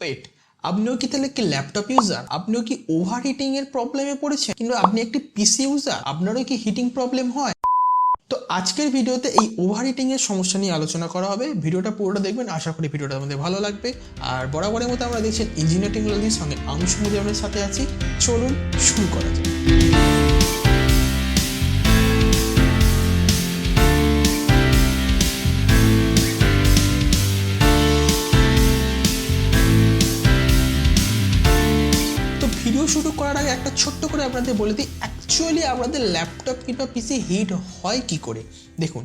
পেট। আপনিও কি তাহলে কি ল্যাপটপ ইউজার? আপনিও কি ওভারহিটিং এর প্রবলেমে পড়েছেন? কিংবা আপনি একটি পিসি ইউজার, আপনারও কি হিটিং প্রবলেম হয়? তো আজকের ভিডিওতে এই ওভারহিটিং এর সমস্যা নিয়ে আলোচনা করা হবে। ভিডিওটা পুরোটা দেখবেন, আশা করি ভিডিওটা আমাদের ভালো লাগবে। আর বরাবরের মতো আমরা দেখছেন ইঞ্জিনিয়ারিং টেকনোলজির সঙ্গে আমি সৌম্যদেবের সাথে আছি। চলুন শুরু করা যাক। ভিডিও শুরু করার আগে একটা ছোট্ট করে আপনাদের বলে দিই, অ্যাকচুয়ালি আপনাদের ল্যাপটপ কিংবা পিসি হিট হয় কি করে। দেখুন,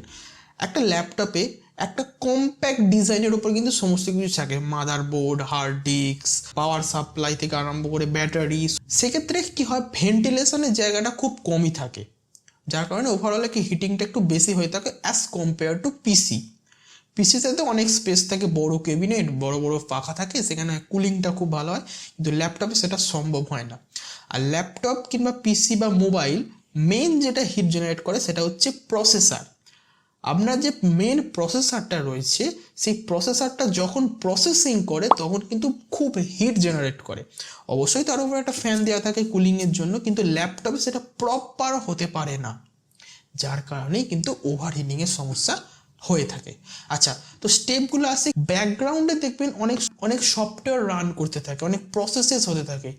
একটা ল্যাপটপে একটা কম্প্যাক্ট ডিজাইনের উপর কিন্তু সমস্ত কিছু থাকে, motherboard, hard disk, power supply থেকে আরম্ভ করে ব্যাটারি। সেক্ষেত্রে কি হয়, ভেন্টিলেশনের জায়গাটা খুব কমই থাকে, যার কারণে ওভারঅল কি হিটিংটা একটু বেশি হয়ে থাকে অ্যাজ কম্পেয়ার টু পিসিতে তো অনেক স্পেস থাকে, বড় ক্যাবিনেট, বড় বড় পাখা থাকে, সেখানে কুলিংটা খুব ভালো হয়, কিন্তু ল্যাপটপে সেটা সম্ভব হয় না। আর ল্যাপটপ কিংবা পিসি বা মোবাইল মেন যেটা হিট জেনারেট করে সেটা হচ্ছে প্রসেসর। আপনার যে মেন প্রসেসরটা রয়েছে, সেই প্রসেসরটা যখন প্রসেসিং করে তখন কিন্তু খুব হিট জেনারেট করে। অবশ্যই তার উপর একটা ফ্যান দেওয়া থাকে কুলিংয়ের জন্য, কিন্তু ল্যাপটপে সেটা প্রপার হতে পারে না, যার কারণেই কিন্তু ওভারহিটিংয়ের সমস্যা হয়ে থাকে। আচ্ছা, তো স্টেপগুলো আসে। ব্যাকগ্রাউন্ডে দেখবেন অনেক সফটওয়্যার রান করতে থাকে, অনেক প্রসেসেস হতে থাকে,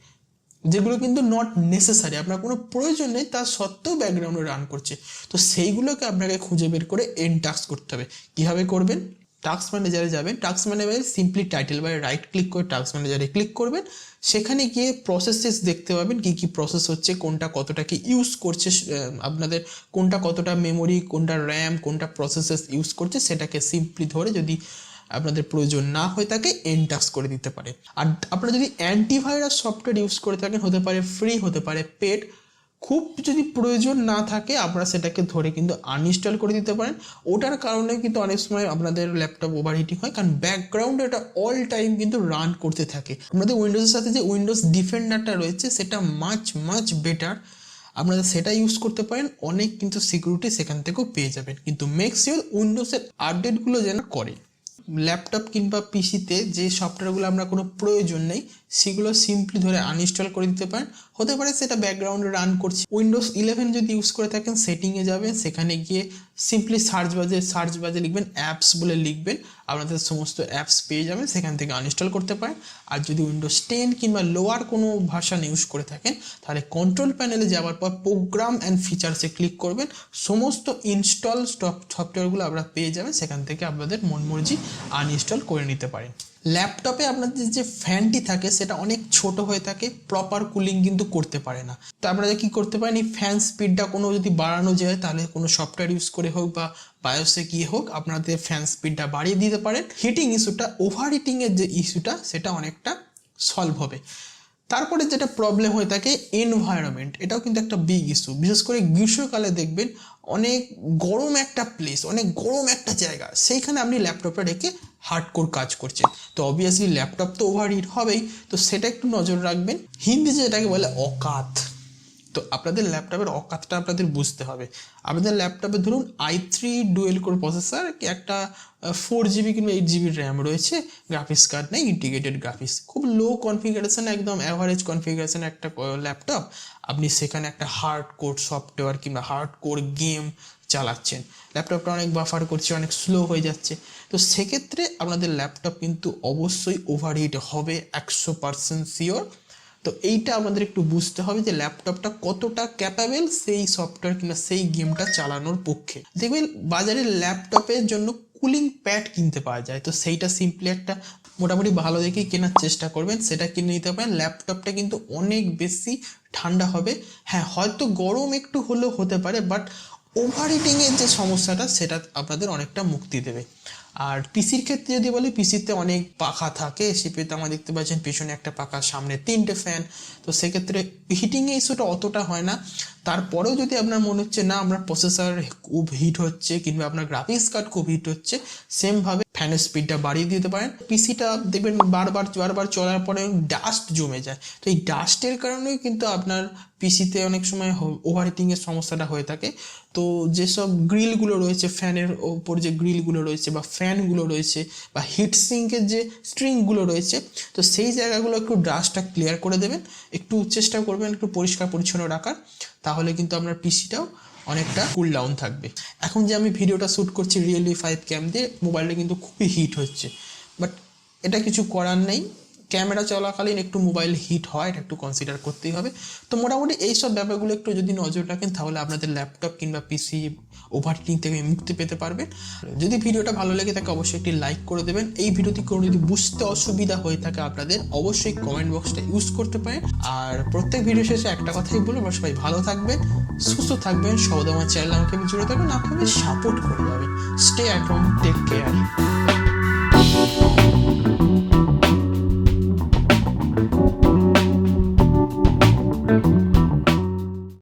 যেগুলো কিন্তু নট নেসেসারি, আপনার কোনো প্রয়োজন নেই, তার সত্ত্বেও ব্যাকগ্রাউন্ডে রান করছে। তো সেইগুলোকে আপনাকে খুঁজে বের করে এন্ড টাস্ক করতে হবে। কীভাবে করবেন? টাস্ক ম্যানেজারে যাবেন, টাস্ক ম্যানেজারে সিম্পলি টাইটেল বারে রাইট ক্লিক করে টাস্ক ম্যানেজারে ক্লিক করবেন। সেখানে গিয়ে প্রসেসেস দেখতে পাবেন, কী কী প্রসেস হচ্ছে, কোনটা কতটা কি ইউজ করছে, আপনাদের কোনটা কতটা মেমোরি, কোনটা র্যাম, কোনটা প্রসেসেস ইউজ করছে, সেটাকে সিম্পলি ধরে যদি আপনাদের প্রয়োজন না হয়ে থাকে এন্ড টাস্ক করে দিতে পারে। আর আপনারা যদি অ্যান্টিভাইরাস সফটওয়্যার ইউজ করে থাকেন, হতে পারে ফ্রি, হতে পারে পেড, খুব যদি প্রয়োজন না থাকে আপনারা সেটাকে ধরে কিন্তু আনইনস্টল করে দিতে পারেন। ওটার কারণে কিন্তু অনেক সময় আপনাদের ল্যাপটপ ওভারহিটিং হয়, কারণ ব্যাকগ্রাউন্ডে এটা অল টাইম কিন্তু রান করতে থাকে। আপনাদের উইন্ডোজের সাথে যে উইন্ডোজ ডিফেন্ডারটা রয়েছে সেটা মাচ বেটার, আপনারা সেটা ইউজ করতে পারেন। অনেক কিন্তু সিকিউরিটি সেখান থেকেও পেয়ে যাবেন, কিন্তু মেক শিওর উইন্ডোজের আপডেটগুলো যেন করে। ল্যাপটপ কিংবা পিসিতে যে সফটওয়্যারগুলো আমরা কোনো প্রয়োজন নেই সেগুলো সিম্পলি ধরে আনইনস্টল করে দিতে পারেন। হতে পারে সেটা ব্যাকগ্রাউন্ডে রান করছে। উইন্ডোজ 11 যদি ইউজ করে থাকেন, সেটিংয়ে যাবেন, সেখানে গিয়ে সিম্পলি সার্চ বাজে লিখবেন অ্যাপস বলে লিখবেন, আপনাদের সমস্ত অ্যাপস পেয়ে যাবেন, সেখান থেকে আনইনস্টল করতে পারেন। আর যদি উইন্ডোজ 10 কিংবা লোয়ার কোনো ভার্সন ইউজ করে থাকেন, তাহলে কন্ট্রোল প্যানেলে যাওয়ার পর প্রোগ্রাম অ্যান্ড ফিচার্সে ক্লিক করবেন, সমস্ত ইনস্টল সফটওয়্যারগুলো আপনারা পেয়ে যাবেন, সেখান থেকে আপনাদের মন মর্জি আনইনস্টল করে নিতে পারেন। ল্যাপটপে আপনাদের যে ফ্যানটি থাকে সেটা অনেক ছোট হয়ে থাকে, প্রপার কুলিং কিন্তু করতে পারে না। তো আপনারা কি করতে পারেন, এই ফ্যান স্পিডটা কোনো যদি বাড়ানো যায়, তাহলে কোনো সফটওয়্যার ইউজ করে হোক বা বায়োসে গিয়ে হোক আপনাদের ফ্যান স্পিডটা বাড়িয়ে দিতে পারেন। হিটিং ইস্যুটা, ওভারহিটিংয়ের যে ইস্যুটা, সেটা অনেকটা সলভ হবে। তারপরে যেটা প্রবলেম হয়ে থাকে এনভায়রনমেন্ট, এটাও কিন্তু একটা বিগ ইস্যু। বিশেষ করে গ্রীষ্মকালে দেখবেন অনেক গরম একটা প্লেস, অনেক গরম একটা জায়গা, সেইখানে আপনি ল্যাপটপটা রেখে হার্ডকোর কাজ করছেন, তো অবভিয়াসলি ল্যাপটপ তো ওভারহিট হবেই। তো সেটা একটু নজর রাখবেন। হিন্দিতে যেটাকে বলে অকাত, তো আপনাদের ল্যাপটপের অকাতটা আপনাদের বুঝতে হবে। আপনাদের ল্যাপটপে ধরুন i3 ডুয়েল কোর প্রসেসর, একটা 4GB কিংবা 8GB র্যাম রয়েছে, গ্রাফিক্স কার্ড নেই, ইন্টিগ্রেটেড গ্রাফিক্স, খুব লো কনফিগারেশন, একদম অ্যাভারেজ কনফিগারেশন একটা ল্যাপটপ, আপনি সেখানে একটা হার্ড কোর সফটওয়্যার কিংবা হার্ড কোর গেম চালাচ্ছেন, ল্যাপটপটা অনেক বাফার করছে, অনেক স্লো হয়ে যাচ্ছে, তো সেক্ষেত্রে আপনাদের ল্যাপটপ কিন্তু অবশ্যই ওভারহিট হবে, 100% শিওর। তো এইটা আমাদের একটু বুঝতে হবে যে ল্যাপটপটা কতটা ক্যাপাবেল সেই সফটওয়্যার কিংবা সেই গেমটা চালানোর পক্ষে। দেখবেন বাজারে ল্যাপটপের জন্য কুলিং প্যাড কিনতে পাওয়া যায়, তো সেইটা সিম্পলি একটা মোটামুটি ভালো দেখেই কেনার চেষ্টা করবেন, সেটা কিনে নিতে পারেন। ল্যাপটপটা কিন্তু অনেক বেশি ঠান্ডা হবে, হ্যাঁ হয়তো গরম একটু হলেও হতে পারে, বাট ওভারহিটিংয়ের যে সমস্যাটা সেটা আপনাদের অনেকটা মুক্তি দেবে। আর পিসির ক্ষেত্রে যদি বলি, পিসিতে অনেক পাখা থাকে, সিপিইউতে আমরা দেখতে পাচ্ছেন পেছনে একটা পাখা, সামনে 3টে ফ্যান, তো সেক্ষেত্রে হিটিংয়ের ইস্যুটা অতটা হয় না। তারপরেও যদি আপনার মনে হচ্ছে না আপনার প্রসেসর খুব হিট হচ্ছে কিংবা আপনার গ্রাফিক্স কার্ড খুব হিট হচ্ছে, সেমভাবে ফ্যানের স্পিডটা বাড়িয়ে দিতে পারেন। পিসিটা দেখবেন বারবার চলার পরে ডাস্ট জমে যায়, তো এই ডাস্টের কারণেই কিন্তু আপনার পিসিতে অনেক সময় ওভারহিটিংয়ের সমস্যাটা হয়ে থাকে। তো যেসব গ্রিলগুলো রয়েছে, ফ্যানের ওপর যে গ্রিলগুলো রয়েছে বা ফ্যান ফ্যানগুলো রয়েছে বা হিট সিঙ্কের যে স্ট্রিংগুলো রয়েছে, তো সেই জায়গাগুলো একটু ব্রাশটা ক্লিয়ার করে দেবেন, একটু চেষ্টা করবেন একটু পরিষ্কার পরিচ্ছন্ন রাখার, তাহলে কিন্তু আপনার পিসিটাও অনেকটা কুল ডাউন থাকবে। এখন যে আমি ভিডিওটা শ্যুট করছি রিয়েলমি 5 ক্যাম দিয়ে, মোবাইলটা কিন্তু খুবই হিট হচ্ছে, বাট এটা কিছু করার নেই, ক্যামেরা চলাকালীন একটু মোবাইল হিট হয়, এটা একটু কনসিডার করতেই হবে। তো মোটামুটি এইসব ব্যাপারগুলো একটু যদি নজর রাখেন তাহলে আপনাদের ল্যাপটপ কিংবা পিসি ওভারহিটিং থেকে মুক্তি পেতে পারবেন। যদি ভিডিওটা ভালো লেগে থাকে অবশ্যই একটি লাইক করে দেবেন। এই ভিডিওটি কোনো যদি বুঝতে অসুবিধা হয়ে থাকে আপনাদের অবশ্যই কমেন্ট বক্সটা ইউজ করতে পারেন। আর প্রত্যেক ভিডিও শেষে একটা কথাই বলবো, আমরা সবাই ভালো থাকবেন, সুস্থ থাকবেন, সবাই আমার চ্যানেল আমাকে জুড়ে থাকবেন, আপনাকে সাপোর্ট করে যাবেন। Stay at home, take care.